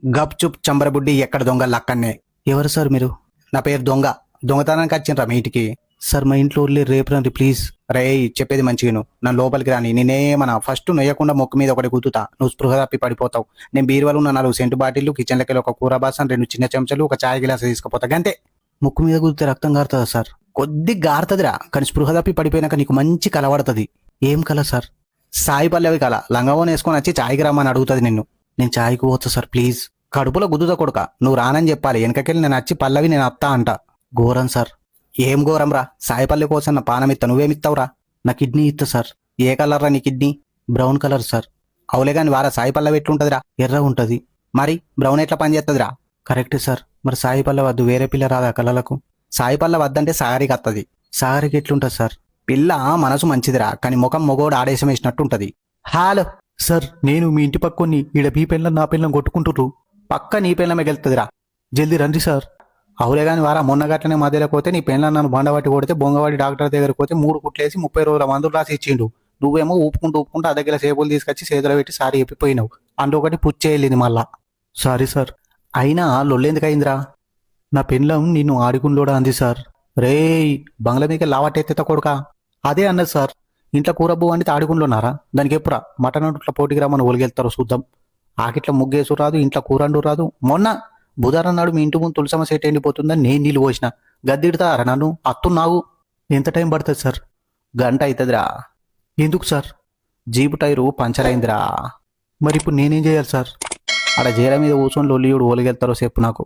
గప్ చుప్ చంబరబుడ్డి ఎక్కడ దొంగలు అక్కడనే. ఎవరు సార్ మీరు? నా పేరు దొంగ. దొంగతనానికి వచ్చిండ్రా మీ ఇంటికి? సార్ మా ఇంట్లో రేపు రండి ప్లీజ్. రే చెప్పేది మంచిగా నన్ను లోపలికి రాని. నేనేమన్నా ఫస్ట్ నొయ్యకుండా మొక్కు మీద ఒకటి గుద్దుతా, నువ్వు స్పృహ తప్పి పడిపోతావు. నేను బీరువాలో ఉన్న 4 సెంటు బాటిల్లు, కిచెన్ లెక్కలు ఒక కూర బాసన్, 2 చిన్న చెంచాలు, ఒక చాయ్ గిలాస్ తీసుకుపోతా గంతే. ముక్కు మీద గుద్దితే రక్తం గారుతుందా సార్? కొద్దిగా గారుతుందిరా, కానీ స్పృహ తప్పి పడిపోయినాక నీకు మంచి కల పడుతుంది. ఏం కల సార్? సాయి పల్లవి కల. లంగవోని వేసుకొని వచ్చి చాయ్కి రమ్మని అడుగుతుంది నిన్ను. నేను చాయ్కి పోతా సార్ ప్లీజ్. కడుపులో గుద్దుతా కొడుక, నువ్వు రానని చెప్పాలి. వెనకకెళ్ళి నేను వచ్చి పల్లవి నేను అత్తా అంట. ఘోరం సార్. ఏం ఘోరం రా? సాయిపల్లి కోసం నా పానం ఇత్తా, నువ్వేమిత్తావురా? నా కిడ్నీ ఇత్తా సార్. ఏ కలర్ రా నీ కిడ్నీ? Brown colour sir. అవులే గాని వారా, సాయి పల్లవి ఎట్లుంటదిరా? ఎర్ర ఉంటది. మరి బ్రౌన్ ఎట్లా పని చేస్తుందిరా? కరెక్టే సార్. మరి సాయి పల్లవి వద్దు, వేరే పిల్ల రాదా కలలకు? సాయి పల్లవి వద్దంటే సాగరికి వస్తుంది. సాగరికి ఎట్లుంటది సార్? పిల్ల మనసు మంచిదిరా, కానీ ముఖం మొగోడు ఆడేసం వేసినట్టుంటది. హలో సార్, నేను మీ ఇంటి పక్కని ఈడ మీ పిల్లం నా పిల్లం కొట్టుకుంటుర్రు. పక్క నీ పిల్లమే గెలుతుందిరా, జల్దీ రండి సార్. అవులే గాని వారా, మొన్న గట్లనే మధ్యలో పోతే నీ పిల్లలు నన్ను బండబట్టి కొడితే బొంగవాడి డాక్టర్ దగ్గరికి పోతే 3 కుట్లేసి 30 రోజుల మందులు రాసి ఇచ్చిండు. నువ్వేమో ఊపుకుంటూ అదగ్గర సేపులు తీసుకొచ్చి చేతులు పెట్టి సారీ చెప్పిపోయినావు. అందులో ఒకటి పుచ్చేయలేదు మళ్ళా. Sorry sir. అయినా లొల్లెందుకు అయిందిరా? నా పెళ్ళం నిన్ను ఆడుకుండోడా అంది సార్. రేయ్ బంగ్లా మీకే లావట్టెత్త కొడుకా. అదే అన్నది సార్. ఇంట్లో కూరబ్బు వండితే ఆడుకుంటున్నారా? దానికి ఎప్పుడా మటన్ ఇట్లా పోటీకి రమ్మని ఒలిగెళ్తారో చూద్దాం. ఆకిట్లా ముగ్గేసు రాదు, ఇంట్లో కూరండు రాదు. మొన్న బుధవారం నాడు మీ ఇంటి ముందు తులసమ్మ సెట్ ఎండిపోతుందని నేను నీళ్ళు పోసిన. గద్దిడతారా నన్ను? అత్తున్నావు. ఎంత టైం పడుతుంది సార్? గంట అవుతుందిరా. ఎందుకు సార్? జీపు టైరు పంచర్ అయిందిరా. మరి ఇప్పుడు నేనేం చేయాలి సార్? అక్కడ జైల మీద కూర్చొని లొల్లియుడు ఒలిగెళ్తారో చెప్పు నాకు.